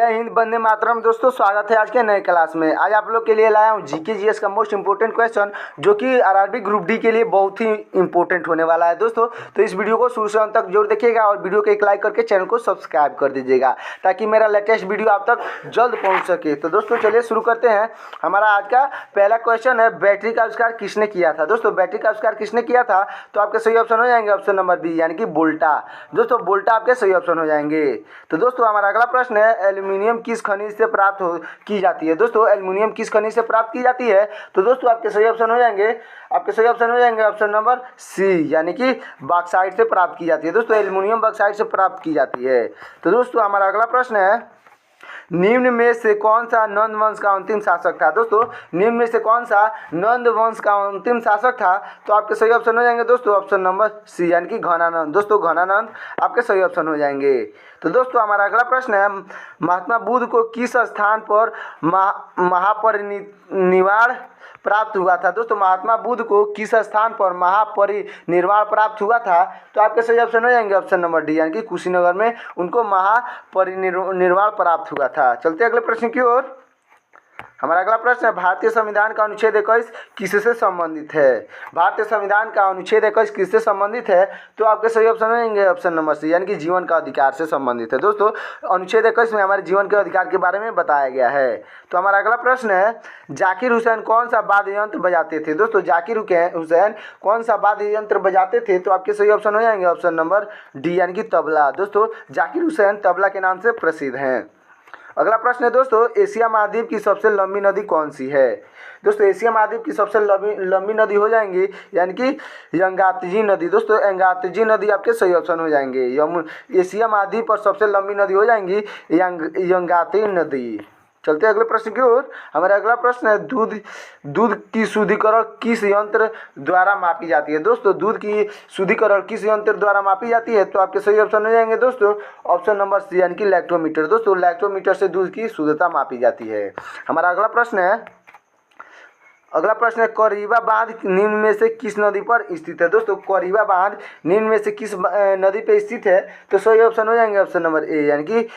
जय हिंद, वंदे मातरम। दोस्तों स्वागत है आज के नए क्लास में। आज आप लोग के लिए लाया हूँ जीके जीएस का मोस्ट इंपोर्टेंट क्वेश्चन, जो कि आरआरबी ग्रुप डी के लिए बहुत ही इंपॉर्टेंट होने वाला है दोस्तों। तो इस वीडियो को शुरू से अंत तक जरूर देखिएगा और वीडियो को एक लाइक करके चैनल को सब्सक्राइब कर दीजिएगा, ताकि मेरा लेटेस्ट वीडियो आप तक जल्द पहुँच सके। तो दोस्तों चलिए शुरू करते हैं। हमारा आज का पहला क्वेश्चन है, बैटरी का आविष्कार किसने किया था। दोस्तों बैटरी का आविष्कार किसने किया था, तो आपके सही ऑप्शन हो जाएंगे ऑप्शन नंबर बी, यानी कि वोल्टा। दोस्तों वोल्टा आपके सही ऑप्शन हो जाएंगे। तो दोस्तों हमारा अगला प्रश्न है, एल्यूमिनियम किस खनिज से प्राप्त की जाती है। दोस्तों एल्यूमिनियम किस खनिज से प्राप्त की जाती है, तो दोस्तों आपके सही ऑप्शन हो जाएंगे ऑप्शन नंबर सी, यानी कि बॉक्साइट से प्राप्त की जाती है। दोस्तों एल्यूमिनियम बॉक्साइट से प्राप्त की जाती है। तो दोस्तों हमारा अगला प्रश्न है, निम्न में से कौन सा नंद वंश का अंतिम शासक था। दोस्तों निम्न में से कौन सा नंद वंश का अंतिम शासक था, तो आपके सही ऑप्शन हो जाएंगे दोस्तों ऑप्शन नंबर सी, यानी कि घनानंद। दोस्तों घनानंद आपके सही ऑप्शन हो जाएंगे। तो दोस्तों हमारा अगला प्रश्न है, महात्मा बुद्ध को किस स्थान पर महापरिनिर्वाण प्राप्त हुआ था। दोस्तों महात्मा बुद्ध को किस स्थान पर महापरिनिर्वाण प्राप्त हुआ था, तो आपके सही ऑप्शन हो जाएंगे ऑप्शन नंबर डी, यानी कि कुशीनगर में उनको महापरिनिर्वाण प्राप्त हुआ था। चलते अगले प्रश्न की ओर। हमारा अगला प्रश्न है, भारतीय संविधान का अनुच्छेद 21 किससे संबंधित है। भारतीय संविधान का अनुच्छेद 21 किससे संबंधित है, तो आपके सही ऑप्शन हो जाएंगे ऑप्शन नंबर सी, यानी कि जीवन का अधिकार से संबंधित है। दोस्तों अनुच्छेद 21 में हमारे जीवन के अधिकार के बारे में बताया गया है। तो हमारा अगला प्रश्न है, जाकिर हुसैन कौन सा वाद्य यंत्र बजाते थे। दोस्तों जाकिर हुसैन कौन सा वाद्य यंत्र बजाते थे, तो आपके सही ऑप्शन हो जाएंगे ऑप्शन नंबर डी, यानी कि तबला। दोस्तों जाकिर हुसैन तबला के नाम से प्रसिद्ध हैं। अगला प्रश्न है दोस्तों, एशिया महाद्वीप की सबसे लंबी नदी कौन सी है। दोस्तों एशिया महाद्वीप की सबसे लंबी नदी हो जाएंगी, यानी कि यंगात्जी नदी। दोस्तों यंगात्जी नदी आपके सही ऑप्शन हो जाएंगे। एशिया महाद्वीप पर सबसे लंबी नदी हो जाएंगी यंगाती नदी। चलते अगले प्रश्न की ओर। हमारा अगला प्रश्न है, दूध की शुद्धिकरण किस यंत्र द्वारा मापी जाती है। दोस्तों दूध की शुद्धिकरण किस यंत्र द्वारा मापी जाती है, तो आपके सही ऑप्शन हो जाएंगे दोस्तों ऑप्शन नंबर सी, यानी कि लैक्टोमीटर। दोस्तों लैक्टोमीटर से दूध की शुद्धता मापी जाती है। हमारा अगला प्रश्न है, करीबा बांध निम्न में से किस नदी पर स्थित है। दोस्तों करीबा बांध निम्न में से किस नदी पे स्थित है, तो सही ऑप्शन हो जाएंगे ऑप्शन नंबर ए, यानी कि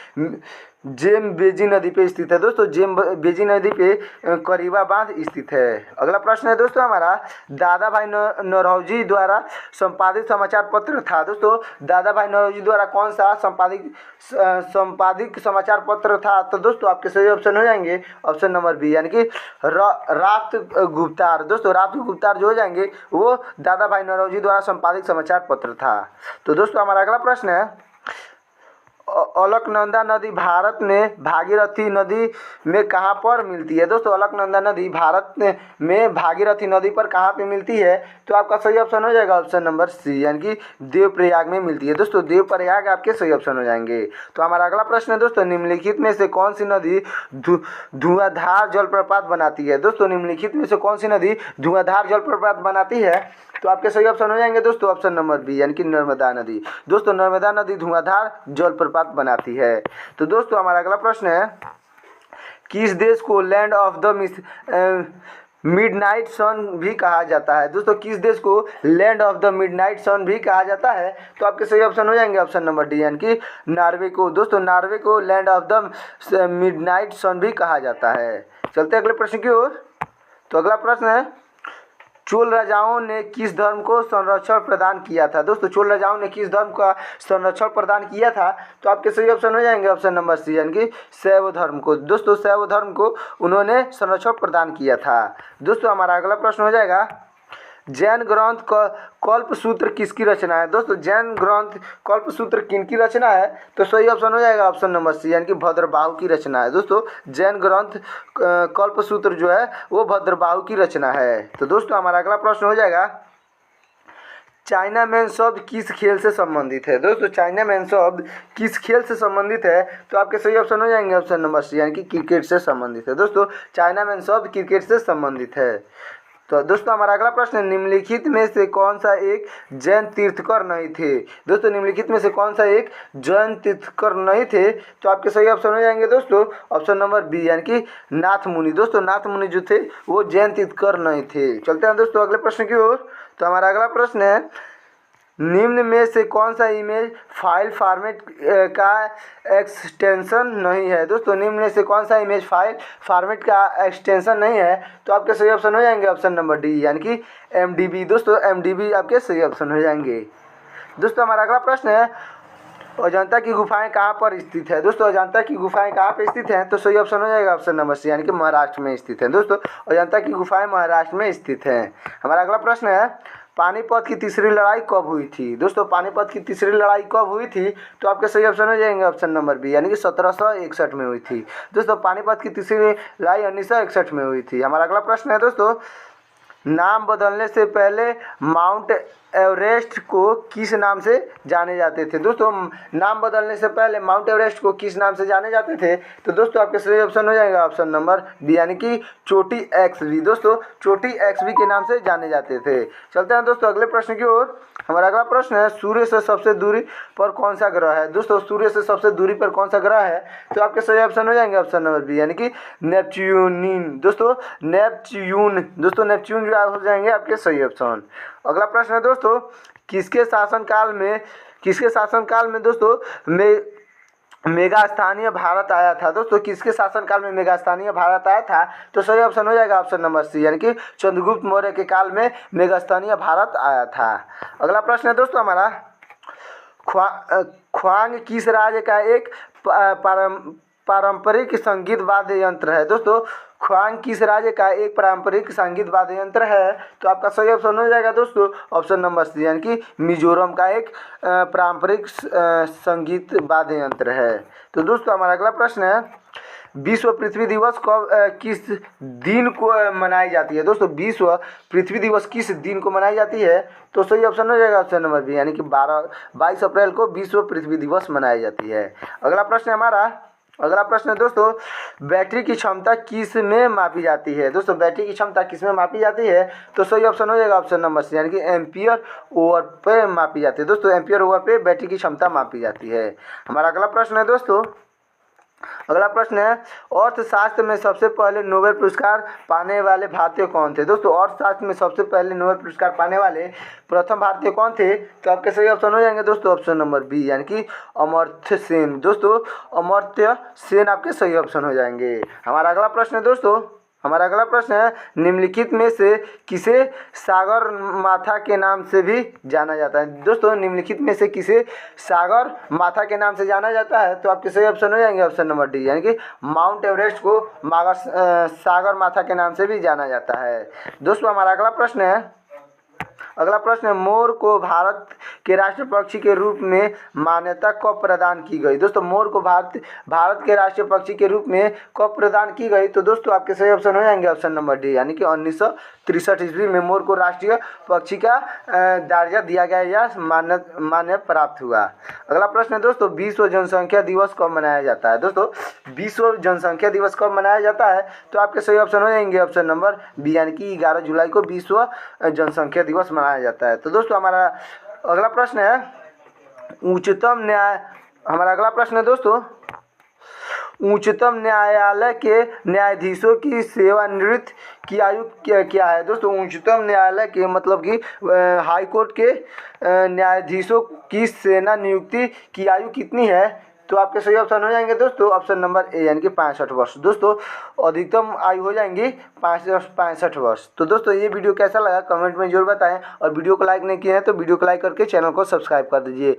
जेम्बेजी नदी पे स्थित है। दोस्तों जेम्बेजी नदी पे करीबा बांध स्थित है। अगला प्रश्न है दोस्तों हमारा, दादा भाई नौरोजी द्वारा संपादित समाचार पत्र था। दोस्तों दादा भाई नौरोजी द्वारा कौन सा संपादित समाचार पत्र था, तो दोस्तों आपके सही ऑप्शन हो जाएंगे ऑप्शन नंबर बी, यानी कि रात गुप्तार। दोस्तों रात गुप्तार जो हो जाएंगे वो दादा भाई नौरोजी द्वारा संपादित समाचार पत्र था। तो दोस्तों हमारा अगला प्रश्न है, अलकनंदा नदी भारत में भागीरथी नदी में कहाँ पर मिलती है। दोस्तों अलकनंदा नदी भारत में भागीरथी नदी पर कहाँ पे मिलती है, तो आपका सही ऑप्शन हो जाएगा ऑप्शन नंबर सी, यानी कि देवप्रयाग में मिलती है। दोस्तों देवप्रयाग आपके सही ऑप्शन हो जाएंगे। तो हमारा अगला प्रश्न है दोस्तों, निम्नलिखित में से कौन सी नदी धुआंधार जलप्रपात बनाती है। दोस्तों निम्नलिखित में से कौन सी नदी धुआंधार जलप्रपात बनाती है, तो आपके सही ऑप्शन हो जाएंगे दोस्तों ऑप्शन नंबर बी, यानी कि नर्मदा नदी। दोस्तों नर्मदा नदी धुआंधार जलप्रपात बनाती है। तो दोस्तों हमारा अगला प्रश्न है, किस देश को लैंड ऑफ द मिडनाइट सन भी कहा जाता है। दोस्तों किस देश को लैंड ऑफ द मिडनाइट सन भी कहा जाता है, तो आपके सही ऑप्शन हो जाएंगे ऑप्शन नंबर डी, यानी कि नॉर्वे को। दोस्तों नॉर्वे को लैंड ऑफ द मिडनाइट सन भी कहा जाता है। चलते अगले प्रश्न की ओर। तो अगला प्रश्न है, चोल राजाओं ने किस धर्म को संरक्षण प्रदान किया था। दोस्तों चोल राजाओं ने किस धर्म का संरक्षण प्रदान किया था, तो आपके सही ऑप्शन हो जाएंगे ऑप्शन नंबर सी, यानी कि शैव धर्म को। दोस्तों शैव धर्म को उन्होंने संरक्षण प्रदान किया था। दोस्तों हमारा अगला प्रश्न हो जाएगा, जैन ग्रंथ कल्पसूत्र किसकी रचना है। दोस्तों जैन ग्रंथ कल्पसूत्र किनकी रचना है, तो सही ऑप्शन हो जाएगा ऑप्शन नंबर सी, यानी कि भद्रबाहु की रचना है। दोस्तों जैन ग्रंथ कल्पसूत्र जो है वो भद्रबाहु की रचना है। तो दोस्तों हमारा अगला प्रश्न हो जाएगा, चाइना मैन शब्द किस खेल से संबंधित है। दोस्तों चाइना मैन शब्द किस खेल से संबंधित है, तो आपके सही ऑप्शन हो जाएंगे ऑप्शन नंबर सी, यानी कि क्रिकेट से संबंधित है। दोस्तों चाइना मैन शब्द क्रिकेट से संबंधित है। तो दोस्तों हमारा अगला प्रश्न है, निम्नलिखित में से कौन सा एक जैन तीर्थकर नहीं थे। दोस्तों निम्नलिखित में से कौन सा एक जैन तीर्थकर नहीं थे, तो आपके सही ऑप्शन हो जाएंगे दोस्तों ऑप्शन नंबर बी, यानी कि नाथ मुनि। दोस्तों नाथ मुनि जो थे वो जैन तीर्थकर नहीं थे। चलते हैं दोस्तों अगले प्रश्न की ओर। तो हमारा अगला प्रश्न है, निम्न में से कौन सा इमेज फाइल फॉर्मेट का एक्सटेंशन नहीं है? दोस्तों निम्न में से कौन सा इमेज फाइल फॉर्मेट का एक्सटेंशन नहीं है? तो आपके सही ऑप्शन हो जाएंगे ऑप्शन नंबर डी, यानी कि MDB। दोस्तों MDB आपके सही ऑप्शन हो जाएंगे। दोस्तों हमारा अगला प्रश्न है, अजंता की गुफाएं कहाँ पर स्थित है? दोस्तों अजंता की गुफाएं कहाँ पर स्थित हैं? तो सही ऑप्शन हो जाएगा ऑप्शन नंबर सी, यानी कि महाराष्ट्र में स्थित है। दोस्तों अजंता की गुफाएं महाराष्ट्र में स्थित हैं। हमारा अगला प्रश्न है, पानीपत की तीसरी लड़ाई कब हुई थी? दोस्तों पानीपत की तीसरी लड़ाई कब हुई थी? तो आपके सही ऑप्शन हो जाएंगे ऑप्शन नंबर बी, यानी कि 1761 में हुई थी। दोस्तों पानीपत की तीसरी लड़ाई 1961 में हुई थी। हमारा अगला प्रश्न है दोस्तों, नाम बदलने से पहले माउंट एवरेस्ट को किस नाम से जाने जाते थे? दोस्तों नाम बदलने से पहले माउंट एवरेस्ट को किस नाम से जाने जाते थे? तो दोस्तों आपके सही ऑप्शन हो जाएगा ऑप्शन नंबर बी, यानी कि चोटी XV। दोस्तों चोटी XV के नाम से जाने जाते थे। चलते हैं दोस्तों अगले प्रश्न की ओर। हमारा अगला प्रश्न है, सूर्य से सबसे दूरी पर कौन सा ग्रह है? दोस्तों सूर्य से सबसे दूरी पर कौन सा ग्रह है? तो आपके सही ऑप्शन हो जाएंगे ऑप्शन नंबर बी, यानी कि नेपच्यून। दोस्तों नेपच्यून जो हो जाएंगे आपके सही ऑप्शन। अगला प्रश्न है दोस्तों, किसके शासनकाल में दोस्तों मेगा स्थानीय भारत आया था? दोस्तों किसके शासनकाल में मेगा स्थानीय भारत आया था? तो सही ऑप्शन हो जाएगा ऑप्शन नंबर सी, यानी कि चंद्रगुप्त मौर्य के काल में मेगा स्थानीय भारत आया था। अगला प्रश्न है दोस्तों हमारा, ख्वांग किस राज्य का एक पारंपरिक संगीत वाद्य यंत्र है? दोस्तों ख्वांग किस राज्य का एक पारंपरिक संगीत वाद्य यंत्र है? तो आपका सही ऑप्शन हो जाएगा दोस्तों ऑप्शन नंबर सी, यानी कि मिजोरम का एक पारंपरिक संगीत वाद्य यंत्र है। तो दोस्तों हमारा अगला प्रश्न है, विश्व पृथ्वी दिवस कब किस दिन को मनाई जाती है? दोस्तों विश्व पृथ्वी दिवस किस दिन को मनाई जाती है? तो सही ऑप्शन हो जाएगा ऑप्शन नंबर बी, यानी कि 22 अप्रैल को विश्व पृथ्वी दिवस मनाई जाती है। अगला प्रश्न है दोस्तों, बैटरी की क्षमता किस में मापी जाती है? दोस्तों बैटरी की क्षमता किस में मापी जाती है? तो सही ऑप्शन हो जाएगा ऑप्शन नंबर सी, यानी कि एम्पियर ओवर पे मापी जाती है। दोस्तों एम्पियर ओवर पे बैटरी की क्षमता मापी जाती है। हमारा अगला प्रश्न है दोस्तों, अर्थशास्त्र में सबसे पहले नोबेल पुरस्कार पाने वाले भारतीय कौन थे? दोस्तों अर्थशास्त्र में सबसे पहले नोबेल पुरस्कार पाने वाले प्रथम भारतीय कौन थे? तो आपके सही ऑप्शन हो जाएंगे दोस्तों ऑप्शन नंबर बी, यानी कि अमर्त्य सेन। दोस्तों अमर्त्य सेन आपके सही ऑप्शन हो जाएंगे। हमारा अगला प्रश्न है, निम्नलिखित में से किसे सागर माथा के नाम से भी जाना जाता है? दोस्तों निम्नलिखित में से किसे सागर माथा के नाम से जाना जाता है? तो आपके सही ऑप्शन हो जाएंगे ऑप्शन नंबर डी, यानी कि माउंट एवरेस्ट को सागर माथा के नाम से भी जाना जाता है। दोस्तों हमारा अगला प्रश्न है, मोर को भारत के राष्ट्रीय पक्षी के रूप में मान्यता कब प्रदान की गई? दोस्तों मोर को भारत के राष्ट्रीय पक्षी के रूप में कब प्रदान की गई? तो दोस्तों आपके सही ऑप्शन हो जाएंगे ऑप्शन नंबर डी, यानी कि 1963 ईस्वी में मोर को राष्ट्रीय पक्षी का दर्जा दिया गया या मान्य प्राप्त हुआ। अगला प्रश्न है दोस्तों, विश्व जनसंख्या दिवस कब मनाया जाता है? दोस्तों विश्व जनसंख्या दिवस कब मनाया जाता है? तो आपके सही ऑप्शन हो जाएंगे ऑप्शन नंबर बी, यानी कि 11 जुलाई को विश्व जनसंख्या दिवस मनाया जाता है। तो दोस्तों हमारा अगला प्रश्न है, उच्चतम न्यायालय के न्यायाधीशों की सेवानिवृत्ति की आयु क्या है? दोस्तों उच्चतम न्यायालय के मतलब कि हाई कोर्ट के न्यायाधीशों की सेना नियुक्ति की आयु कितनी है? तो आपके सही ऑप्शन हो जाएंगे दोस्तों ऑप्शन नंबर ए, यानी कि 65 वर्ष। दोस्तों अधिकतम आयु हो जाएंगी 65 वर्ष। तो दोस्तों ये वीडियो कैसा लगा कमेंट में जरूर बताएं, और वीडियो को लाइक नहीं किए हैं तो वीडियो को लाइक करके चैनल को सब्सक्राइब कर दीजिए।